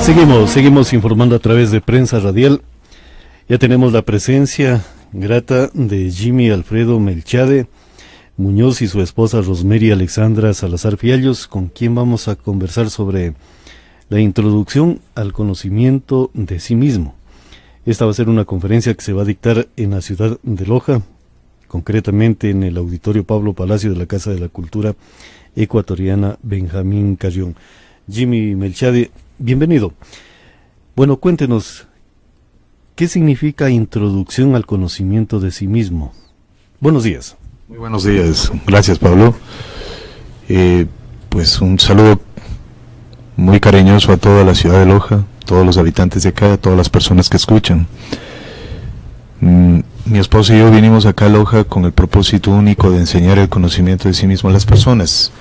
Seguimos informando a través de Prensa Radial. Ya tenemos la presencia grata de Jimmy Alfredo Melchade Muñoz y su esposa Rosemary Alexandra Salazar Fiallos, con quien vamos a conversar sobre la introducción al conocimiento de sí mismo. Esta va a ser una conferencia que se va a dictar en la ciudad de Loja, concretamente en el Auditorio Pablo Palacio de la Casa de la Cultura Ecuatoriana Benjamín Carrión. Jimmy Melchade, bienvenido. Bueno, cuéntenos, ¿qué significa introducción al conocimiento de sí mismo? Buenos días. Muy buenos días, gracias Pablo. Pues un saludo muy cariñoso a toda la ciudad de Loja, todos los habitantes de acá, a todas las personas que escuchan. Mi esposo y yo vinimos acá a Loja con el propósito único de enseñar el conocimiento de sí mismo a las personas.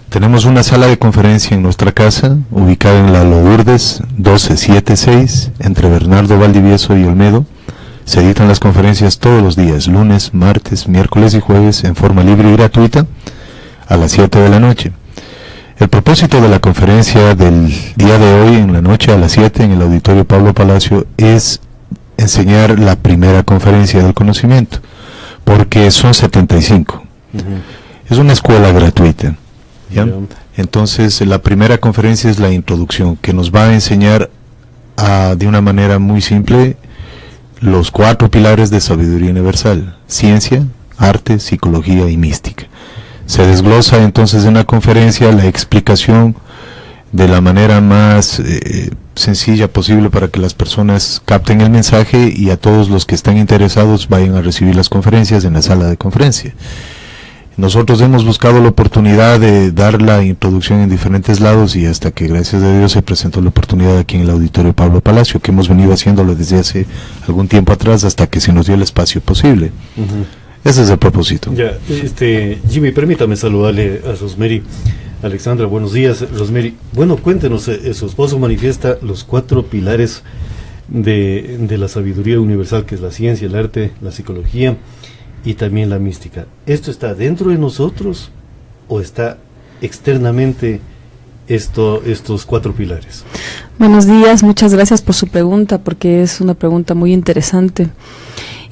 Tenemos una sala de conferencia en nuestra casa, ubicada en la Lourdes 1276, entre Bernardo Valdivieso y Olmedo. Se editan las conferencias todos los días, lunes, martes, miércoles y jueves, en forma libre y gratuita, a las 7 de la noche. El propósito de la conferencia del día de hoy, en la noche a las 7, en el Auditorio Pablo Palacio, es enseñar la primera conferencia del conocimiento, porque son 75. Es una escuela gratuita. ¿Ya? Entonces la primera conferencia es la introducción, que nos va a enseñar de una manera muy simple los 4 pilares de sabiduría universal: ciencia, arte, psicología y mística. Se desglosa entonces en la conferencia la explicación de la manera más sencilla posible para que las personas capten el mensaje, y a todos los que están interesados vayan a recibir las conferencias en la sala de conferencia. Nosotros hemos buscado la oportunidad de dar la introducción en diferentes lados, y hasta que gracias a Dios se presentó la oportunidad aquí en el Auditorio Pablo Palacio, que hemos venido haciéndolo desde hace algún tiempo atrás, hasta que se nos dio el espacio posible. Ese es el propósito. Ya, Jimmy, permítame saludarle a Rosemary Alexandra. Buenos días, Rosemary. Bueno, cuéntenos, su esposo manifiesta los 4 pilares de la sabiduría universal, que es la ciencia, el arte, la psicología y también la mística. ¿Esto está dentro de nosotros o está externamente estos 4 pilares? Buenos días, muchas gracias por su pregunta, porque es una pregunta muy interesante.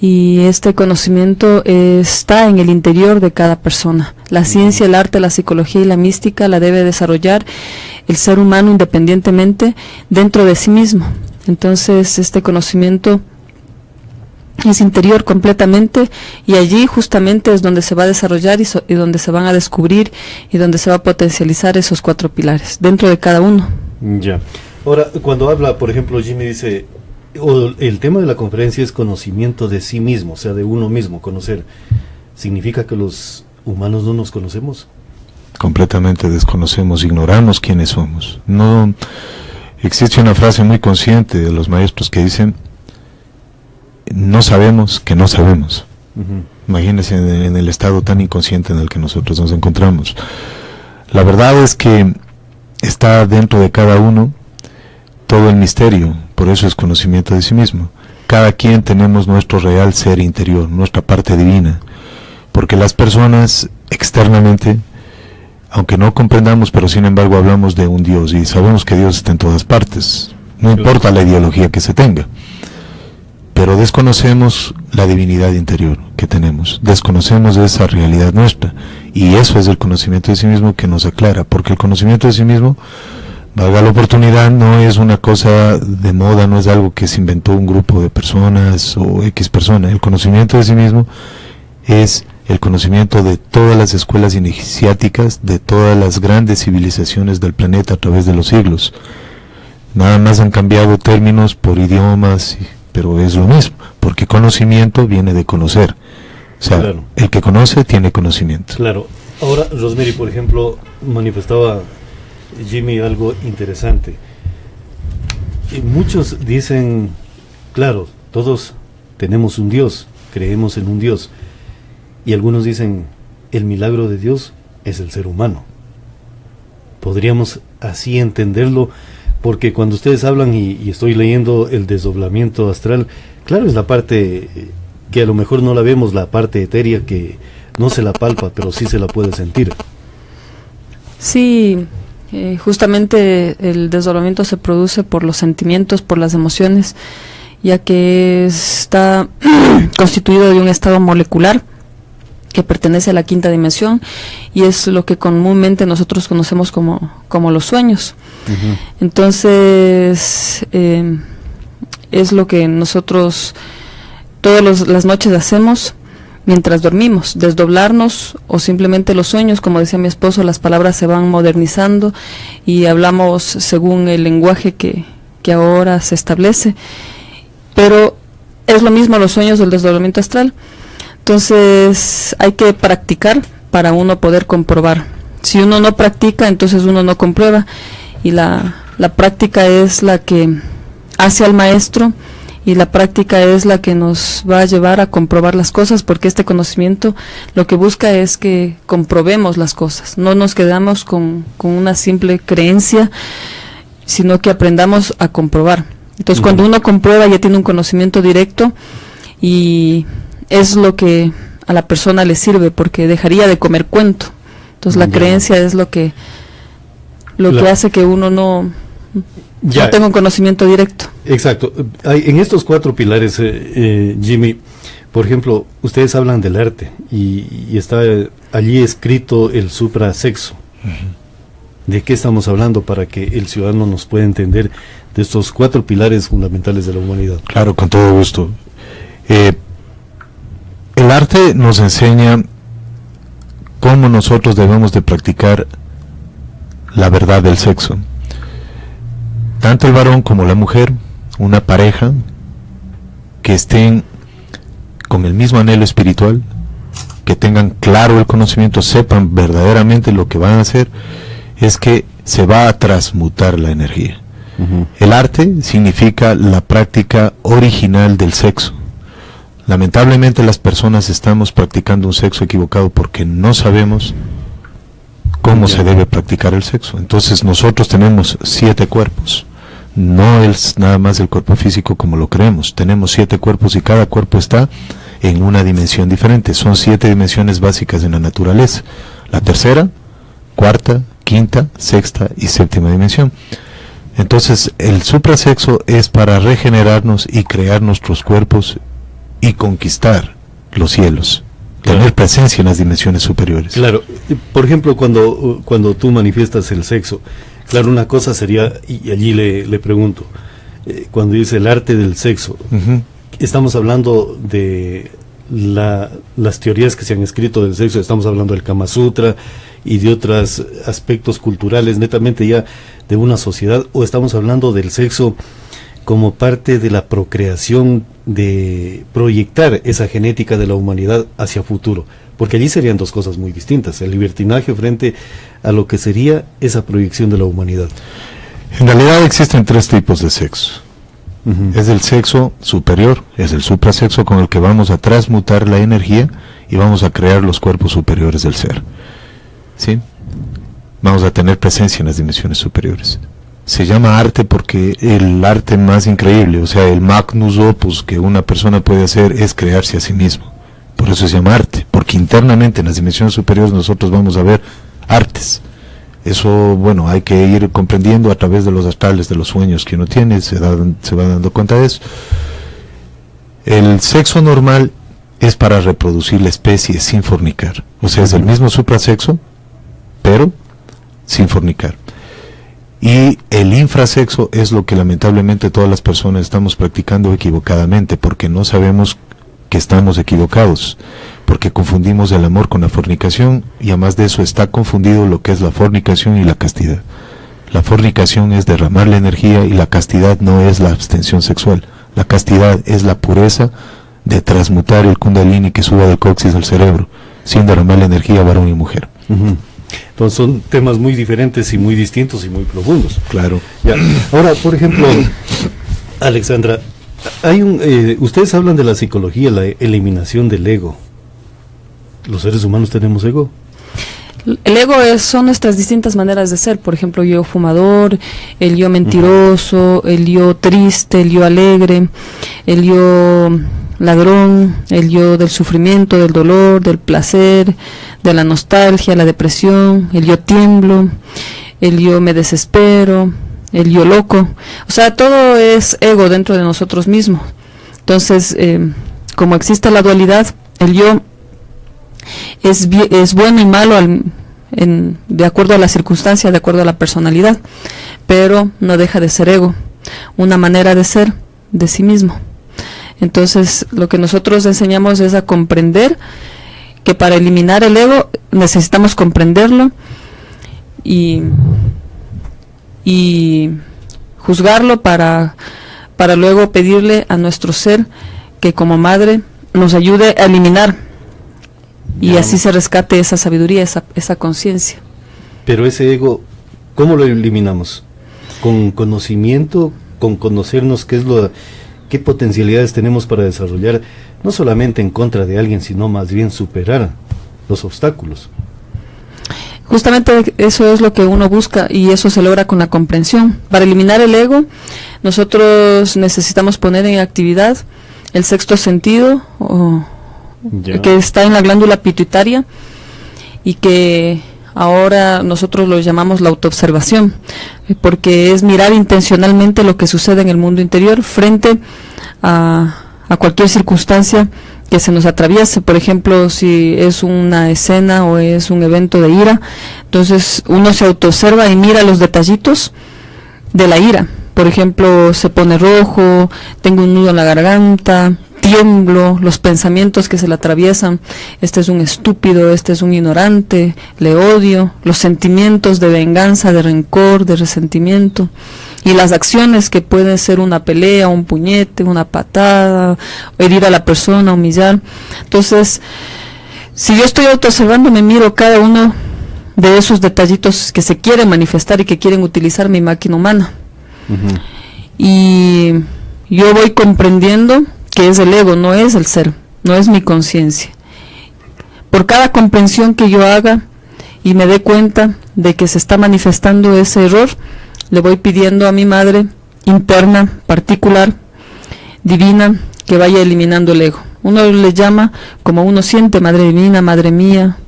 Y este conocimiento está en el interior de cada persona. La ciencia, el arte, la psicología y la mística la debe desarrollar el ser humano independientemente dentro de sí mismo. Entonces, este conocimiento es interior completamente, y allí justamente es donde se va a desarrollar y donde se van a descubrir y donde se va a potencializar esos 4 pilares dentro de cada uno. Ya. Ahora, cuando habla, por ejemplo, Jimmy dice, el tema de la conferencia es conocimiento de sí mismo, o sea, de uno mismo, conocer. ¿Significa que los humanos no nos conocemos? Completamente desconocemos, ignoramos quiénes somos. No existe una frase muy consciente de los maestros que dicen: no sabemos que no sabemos. Imagínense en el estado tan inconsciente en el que nosotros nos encontramos. La verdad es que está dentro de cada uno todo el misterio, por eso es conocimiento de sí mismo. Cada quien tenemos nuestro real ser interior, nuestra parte divina, porque las personas externamente, aunque no comprendamos, pero sin embargo hablamos de un Dios, y sabemos que Dios está en todas partes, no importa la ideología que se tenga. Pero desconocemos la divinidad interior que tenemos, desconocemos esa realidad nuestra, y eso es el conocimiento de sí mismo que nos aclara, porque el conocimiento de sí mismo, valga la oportunidad, no es una cosa de moda, no es algo que se inventó un grupo de personas o X persona. El conocimiento de sí mismo es el conocimiento de todas las escuelas iniciáticas, de todas las grandes civilizaciones del planeta a través de los siglos. Nada más han cambiado términos por idiomas, pero es lo mismo, porque conocimiento viene de conocer. O sea, claro, el que conoce tiene conocimiento. Claro. Ahora, Rosemary, por ejemplo, manifestaba Jimmy algo interesante. Muchos dicen, claro, todos tenemos un Dios, creemos en un Dios, y algunos dicen, el milagro de Dios es el ser humano. Podríamos así entenderlo, porque cuando ustedes hablan, y estoy leyendo el desdoblamiento astral, claro, es la parte que a lo mejor no la vemos, la parte etérea que no se la palpa, pero sí se la puede sentir. Sí, Justamente el desdoblamiento se produce por los sentimientos, por las emociones, ya que está constituido de un estado molecular que pertenece a la quinta dimensión, y es lo que comúnmente nosotros conocemos como los sueños. Uh-huh. Entonces, es lo que nosotros todas las noches hacemos mientras dormimos, desdoblarnos, o simplemente los sueños. Como decía mi esposo, las palabras se van modernizando y hablamos según el lenguaje que ahora se establece, pero es lo mismo los sueños del desdoblamiento astral. Entonces hay que practicar para uno poder comprobar. Si uno no practica, entonces uno no comprueba, y la práctica es la que hace al maestro, y la práctica es la que nos va a llevar a comprobar las cosas, porque este conocimiento lo que busca es que comprobemos las cosas, no nos quedamos con una simple creencia, sino que aprendamos a comprobar. Entonces, cuando uno comprueba, ya tiene un conocimiento directo, y es lo que a la persona le sirve, porque dejaría de comer cuento. Entonces, la creencia es lo que hace que uno no tenga un conocimiento directo. Exacto. En estos 4 pilares, Jimmy, por ejemplo, ustedes hablan del arte, y está allí escrito el suprasexo. Uh-huh. ¿De qué estamos hablando para que el ciudadano nos pueda entender de estos 4 pilares fundamentales de la humanidad? Claro, con todo gusto. El arte nos enseña cómo nosotros debemos de practicar la verdad del sexo. Tanto el varón como la mujer, una pareja que estén con el mismo anhelo espiritual, que tengan claro el conocimiento, sepan verdaderamente lo que van a hacer, es que se va a transmutar la energía. Uh-huh. El arte significa la práctica original del sexo. Lamentablemente las personas estamos practicando un sexo equivocado porque no sabemos cómo se debe practicar el sexo. Entonces nosotros tenemos 7 cuerpos. No es nada más el cuerpo físico como lo creemos. Tenemos 7 cuerpos, y cada cuerpo está en una dimensión diferente. Son 7 dimensiones básicas en la naturaleza: la tercera, cuarta, quinta, sexta y séptima dimensión. Entonces el suprasexo es para regenerarnos y crear nuestros cuerpos y conquistar los cielos, tener presencia en las dimensiones superiores. Claro. Por ejemplo, cuando tú manifiestas el sexo, claro, una cosa sería, y allí le pregunto, cuando dice el arte del sexo, uh-huh, estamos hablando de las teorías que se han escrito del sexo, estamos hablando del Kama Sutra y de otros aspectos culturales, netamente ya de una sociedad, o estamos hablando del sexo como parte de la procreación, de proyectar esa genética de la humanidad hacia futuro, porque allí serían 2 cosas muy distintas, el libertinaje frente a lo que sería esa proyección de la humanidad. En realidad existen 3 tipos de sexo. Uh-huh. Es el sexo superior, es el suprasexo, con el que vamos a transmutar la energía y vamos a crear los cuerpos superiores del ser. ¿Sí? Vamos a tener presencia en las dimensiones superiores. Se llama arte porque el arte más increíble, o sea, el magnus opus que una persona puede hacer es crearse a sí mismo. Por eso se llama arte, porque internamente en las dimensiones superiores nosotros vamos a ver artes. Eso, bueno, hay que ir comprendiendo a través de los astrales, de los sueños que uno tiene, se va dando cuenta de eso. El sexo normal es para reproducir la especie sin fornicar. O sea, es el mismo suprasexo, pero sin fornicar. Y el infrasexo es lo que lamentablemente todas las personas estamos practicando equivocadamente, porque no sabemos que estamos equivocados, porque confundimos el amor con la fornicación, y además de eso está confundido lo que es la fornicación y la castidad. La fornicación es derramar la energía, y la castidad no es la abstención sexual. La castidad es la pureza de transmutar el kundalini que suba del coxis al cerebro, sin derramar la energía varón y mujer. Uh-huh. Entonces son temas muy diferentes y muy distintos y muy profundos. Claro. Ya. Ahora, por ejemplo, Alexandra, ustedes hablan de la psicología, la eliminación del ego. ¿Los seres humanos tenemos ego? El ego son nuestras distintas maneras de ser. Por ejemplo, yo fumador, el yo mentiroso, el yo triste, el yo alegre, el yo ladrón, el yo del sufrimiento, del dolor, del placer, de la nostalgia, la depresión, el yo tiemblo. el yo me desespero, el yo loco. O sea, todo es ego dentro de nosotros mismos. Entonces, como existe la dualidad, el yo es bueno y malo de acuerdo a la circunstancia, de acuerdo a la personalidad, pero no deja de ser ego, una manera de ser de sí mismo. Entonces, lo que nosotros enseñamos es a comprender que para eliminar el ego necesitamos comprenderlo y juzgarlo para luego pedirle a nuestro ser que como madre nos ayude a eliminar y así se rescate esa sabiduría, esa conciencia. Pero ese ego, ¿cómo lo eliminamos? ¿Con conocimiento? ¿Con conocernos qué potencialidades tenemos para desarrollar, no solamente en contra de alguien, sino más bien superar los obstáculos? Justamente eso es lo que uno busca y eso se logra con la comprensión. Para eliminar el ego, nosotros necesitamos poner en actividad el sexto sentido, que está en la glándula pituitaria y que ahora nosotros lo llamamos la autoobservación, porque es mirar intencionalmente lo que sucede en el mundo interior frente a cualquier circunstancia que se nos atraviese. Por ejemplo, si es una escena o es un evento de ira, entonces uno se autoobserva y mira los detallitos de la ira. Por ejemplo, se pone rojo, tengo un nudo en la garganta, tiemblo, los pensamientos que se le atraviesan, este es un estúpido, este es un ignorante, le odio, los sentimientos de venganza, de rencor, de resentimiento, y las acciones que pueden ser una pelea, un puñete, una patada, herir a la persona, humillar. Entonces, si yo estoy autoobservando, me miro cada uno de esos detallitos que se quieren manifestar y que quieren utilizar mi máquina humana. Y yo voy comprendiendo que es el ego, no es el ser, no es mi conciencia. Por cada comprensión que yo haga y me dé cuenta de que se está manifestando ese error, le voy pidiendo a mi madre interna, particular, divina, que vaya eliminando el ego. Uno le llama como uno siente: madre divina, madre mía,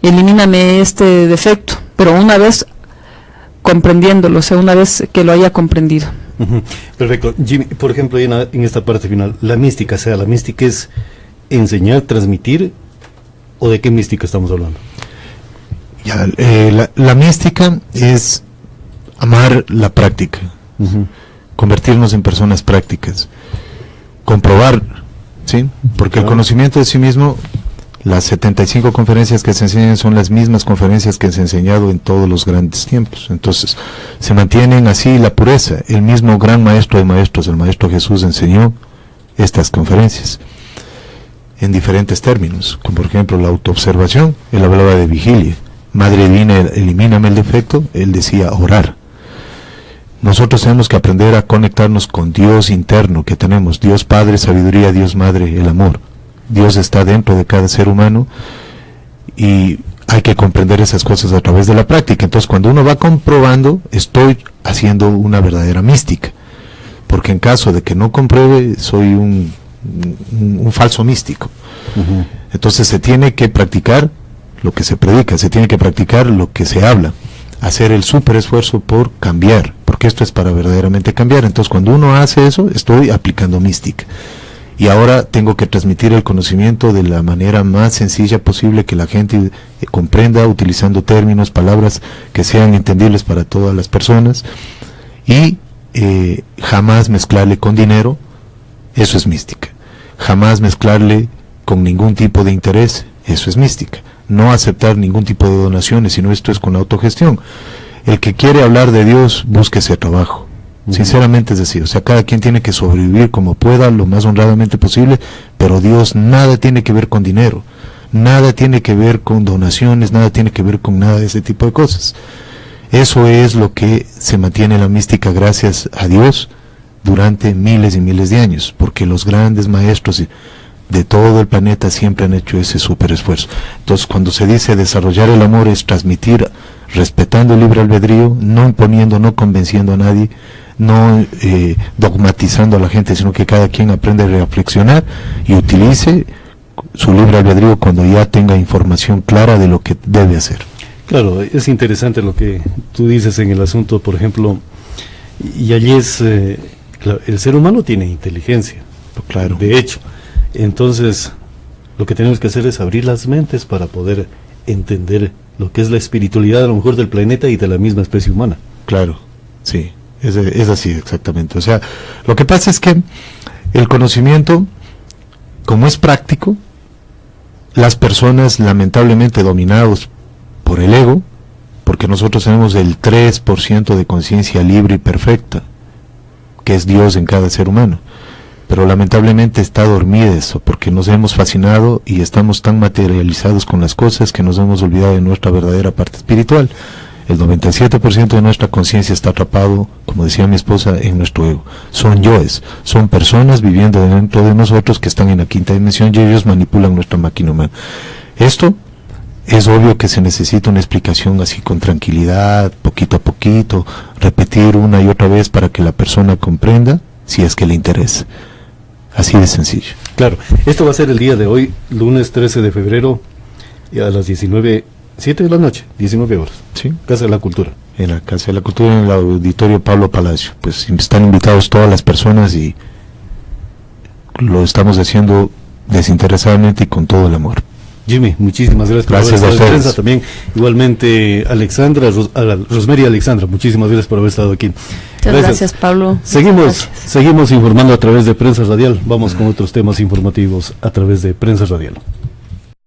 elimíname este defecto, pero una vez comprendiéndolo, o sea, una vez que lo haya comprendido. Perfecto. Jimmy, por ejemplo, en esta parte final, la mística es enseñar, transmitir, ¿o de qué mística estamos hablando? Ya, la mística es amar la práctica, convertirnos en personas prácticas, comprobar, ¿sí? Porque el conocimiento de sí mismo, las 75 conferencias que se enseñan son las mismas conferencias que se han enseñado en todos los grandes tiempos. Entonces, se mantienen así la pureza. El mismo gran maestro de maestros, el Maestro Jesús, enseñó estas conferencias en diferentes términos, como por ejemplo la autoobservación. Él hablaba de vigilia. Madre divina, elimíname el defecto. Él decía orar. Nosotros tenemos que aprender a conectarnos con Dios interno que tenemos, Dios Padre, sabiduría, Dios Madre, el amor. Dios está dentro de cada ser humano y hay que comprender esas cosas a través de la práctica. Entonces, cuando uno va comprobando, estoy haciendo una verdadera mística, porque en caso de que no compruebe, soy un falso místico. Entonces, se tiene que practicar lo que se predica, se tiene que practicar lo que se habla, hacer el súper esfuerzo por cambiar, porque esto es para verdaderamente cambiar. Entonces, cuando uno hace eso, estoy aplicando mística. Y ahora tengo que transmitir el conocimiento de la manera más sencilla posible, que la gente comprenda, utilizando términos, palabras que sean entendibles para todas las personas, y jamás mezclarle con dinero. Eso es mística. Jamás mezclarle con ningún tipo de interés. Eso es mística. No aceptar ningún tipo de donaciones, sino esto es con autogestión. El que quiere hablar de Dios, búsquese trabajo. Sinceramente es decir, o sea, cada quien tiene que sobrevivir como pueda, lo más honradamente posible, pero Dios nada tiene que ver con dinero, nada tiene que ver con donaciones, nada tiene que ver con nada de ese tipo de cosas. Eso es lo que se mantiene la mística, gracias a Dios, durante miles y miles de años, porque los grandes maestros de todo el planeta siempre han hecho ese súper esfuerzo. Entonces, cuando se dice desarrollar el amor, es transmitir respetando el libre albedrío, no imponiendo, no convenciendo a nadie, no dogmatizando a la gente, sino que cada quien aprende a reflexionar y utilice su libre albedrío cuando ya tenga información clara de lo que debe hacer. Claro, es interesante lo que tú dices en el asunto, por ejemplo, y allí es, claro, el ser humano tiene inteligencia, Claro. de hecho, entonces lo que tenemos que hacer es abrir las mentes para poder entender lo que es la espiritualidad a lo mejor del planeta y de la misma especie humana. Claro, sí, es así exactamente. O sea, lo que pasa es que el conocimiento, como es práctico, las personas lamentablemente dominados por el ego, porque nosotros tenemos el 3% de conciencia libre y perfecta, que es Dios en cada ser humano, pero lamentablemente está dormida eso, porque nos hemos fascinado y estamos tan materializados con las cosas que nos hemos olvidado de nuestra verdadera parte espiritual. El 97% de nuestra conciencia está atrapado, como decía mi esposa, en nuestro ego. Son yoes, son personas viviendo dentro de nosotros que están en la quinta dimensión y ellos manipulan nuestra máquina humana. Esto es obvio que se necesita una explicación así con tranquilidad, poquito a poquito, repetir una y otra vez para que la persona comprenda si es que le interesa. Así de sencillo. Claro, esto va a ser el día de hoy, lunes 13 de febrero, y a las 7 de la noche, 19 horas. ¿Sí? Casa de la Cultura. En la Casa de la Cultura, en el auditorio Pablo Palacio. Pues están invitados todas las personas y lo estamos haciendo desinteresadamente y con todo el amor. Jimmy, muchísimas gracias por Gracias haber estado a en ustedes. prensa. También, igualmente, Alexandra, Rosemary Alexandra, muchísimas gracias por haber estado aquí. Muchas gracias, Pablo. Seguimos informando a través de Prensa Radial. Vamos con otros temas informativos a través de Prensa Radial.